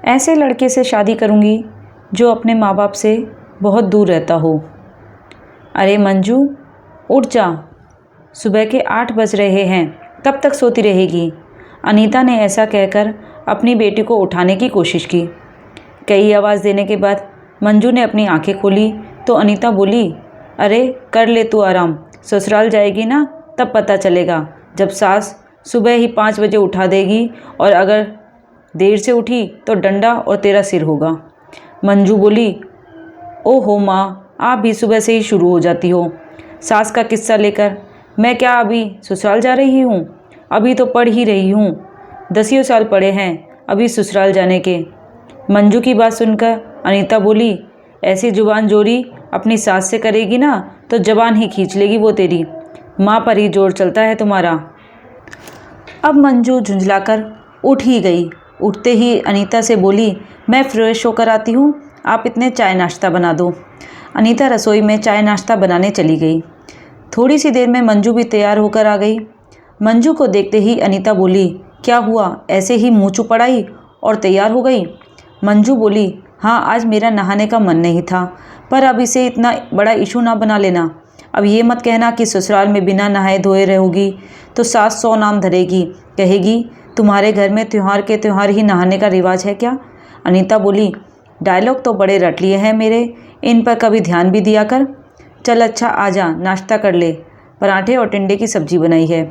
ऐसे लड़के से शादी करूँगी जो अपने माँ बाप से बहुत दूर रहता हो। अरे मंजू, उठ जा, सुबह के 8 बज रहे हैं, तब तक सोती रहेगी। अनीता ने ऐसा कहकर अपनी बेटी को उठाने की कोशिश की। कई आवाज़ देने के बाद मंजू ने अपनी आंखें खोली तो अनीता बोली, अरे कर ले तू आराम, ससुराल जाएगी ना तब पता चलेगा, जब सास सुबह ही 5 बजे उठा देगी और अगर देर से उठी तो डंडा और तेरा सिर होगा। मंजू बोली, ओहो माँ, आप भी सुबह से ही शुरू हो जाती हो सास का किस्सा लेकर। मैं क्या अभी ससुराल जा रही हूँ? अभी तो पढ़ ही रही हूँ, 10 साल पढ़े हैं अभी ससुराल जाने के। मंजू की बात सुनकर अनीता बोली, ऐसी जुबान जोरी अपनी सास से करेगी ना तो जबान ही खींच लेगी वो तेरी, माँ पर ही जोर चलता है तुम्हारा। अब मंजू झुंझलाकर उठ ही गई। उठते ही अनीता से बोली, मैं फ्रेश होकर आती हूँ, आप इतने चाय नाश्ता बना दो। अनीता रसोई में चाय नाश्ता बनाने चली गई। थोड़ी सी देर में मंजू भी तैयार होकर आ गई। मंजू को देखते ही अनीता बोली, क्या हुआ, ऐसे ही मुँह चुपड़ाई और तैयार हो गई? मंजू बोली, हाँ आज मेरा नहाने का मन नहीं था, पर अब इसे इतना बड़ा इशू ना बना लेना। अब ये मत कहना कि ससुराल में बिना नहाए धोए रहोगी तो सास 100 नाम धरेगी, कहेगी तुम्हारे घर में त्योहार के त्योहार ही नहाने का रिवाज है क्या? अनीता बोली, डायलॉग तो बड़े रट लिए हैं मेरे, इन पर कभी ध्यान भी दिया कर। चल अच्छा आ जा, नाश्ता कर ले, पराठे और टिंडे की सब्जी बनाई है।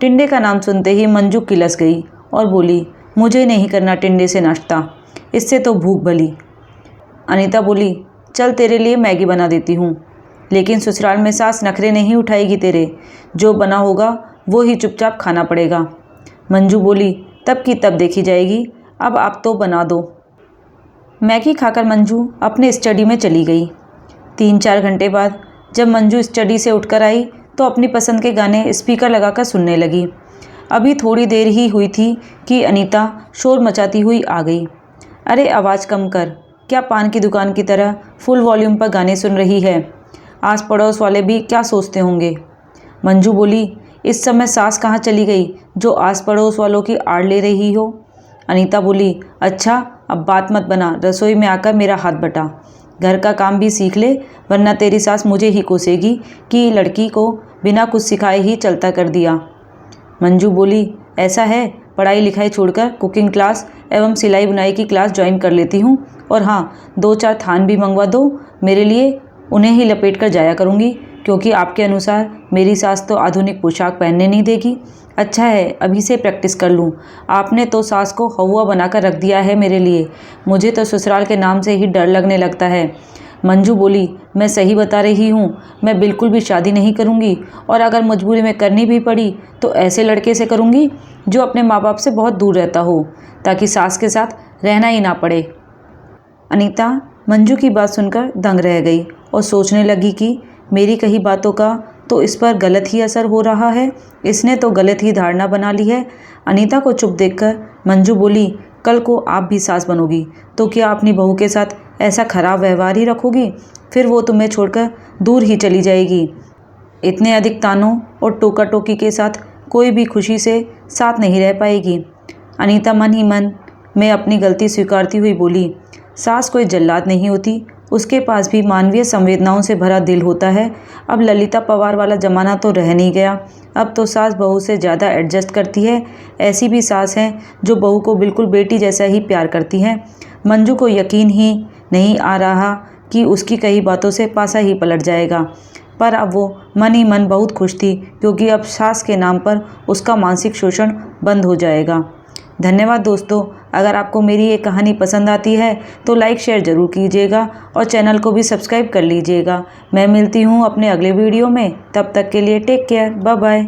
टिंडे का नाम सुनते ही मंजू किलस गई और बोली, मुझे नहीं करना टिंडे से नाश्ता, इससे तो भूख भली। अनीता बोली, चल तेरे लिए मैगी बना देती हूँ, लेकिन ससुराल में सास नखरे नहीं उठाएगी तेरे, जो बना होगा वो ही चुपचाप खाना पड़ेगा। मंजू बोली, तब की तब देखी जाएगी, अब आप तो बना दो। मैगी खाकर मंजू अपने स्टडी में चली गई। 3-4 घंटे बाद जब मंजू स्टडी से उठकर आई तो अपनी पसंद के गाने स्पीकर लगाकर सुनने लगी। अभी थोड़ी देर ही हुई थी कि अनीता शोर मचाती हुई आ गई। अरे आवाज़ कम कर, क्या पान की दुकान की तरह फुल वॉल्यूम पर गाने सुन रही है? आस पड़ोस वाले भी क्या सोचते होंगे? मंजू बोली, इस समय सास कहाँ चली गई जो आस पड़ोस वालों की आड़ ले रही हो? अनीता बोली, अच्छा अब बात मत बना, रसोई में आकर मेरा हाथ बटा, घर का काम भी सीख ले, वरना तेरी सास मुझे ही कोसेगी कि लड़की को बिना कुछ सिखाए ही चलता कर दिया। मंजू बोली, ऐसा है, पढ़ाई लिखाई छोड़कर कुकिंग क्लास एवं सिलाई बुनाई की क्लास ज्वाइन कर लेती हूँ, और हाँ 2-4 थान भी मंगवा दो मेरे लिए, उन्हें ही लपेट कर जाया करूँगी, क्योंकि आपके अनुसार मेरी सास तो आधुनिक पोशाक पहनने नहीं देगी। अच्छा है अभी से प्रैक्टिस कर लूँ, आपने तो सास को हौवा बनाकर रख दिया है मेरे लिए, मुझे तो ससुराल के नाम से ही डर लगने लगता है। मंजू बोली, मैं सही बता रही हूँ, मैं बिल्कुल भी शादी नहीं करूँगी, और अगर मजबूरी में करनी भी पड़ी तो ऐसे लड़के से करूँगी जो अपने माँ बाप से बहुत दूर रहता हो, ताकि सास के साथ रहना ही ना पड़े। अनीता मंजू की बात सुनकर दंग रह गई और सोचने लगी कि मेरी कही बातों का तो इस पर गलत ही असर हो रहा है, इसने तो गलत ही धारणा बना ली है। अनीता को चुप देखकर मंजू बोली, कल को आप भी सास बनोगी तो क्या अपनी बहू के साथ ऐसा खराब व्यवहार ही रखोगी? फिर वो तुम्हें छोड़कर दूर ही चली जाएगी। इतने अधिक तानों और टोका टोकी के साथ कोई भी खुशी से साथ नहीं रह पाएगी। अनीता मन ही मन में अपनी गलती स्वीकारती हुई बोली, सास कोई जल्लाद नहीं होती, उसके पास भी मानवीय संवेदनाओं से भरा दिल होता है। अब ललिता पवार वाला ज़माना तो रह नहीं गया, अब तो सास बहू से ज़्यादा एडजस्ट करती है। ऐसी भी सास हैं जो बहू को बिल्कुल बेटी जैसा ही प्यार करती हैं। मंजू को यकीन ही नहीं आ रहा कि उसकी कई बातों से पासा ही पलट जाएगा, पर अब वो मन ही मन बहुत खुश थी, क्योंकि अब सास के नाम पर उसका मानसिक शोषण बंद हो जाएगा। धन्यवाद दोस्तों, अगर आपको मेरी ये कहानी पसंद आती है तो लाइक शेयर ज़रूर कीजिएगा और चैनल को भी सब्सक्राइब कर लीजिएगा। मैं मिलती हूँ अपने अगले वीडियो में, तब तक के लिए टेक केयर, बाय बाय।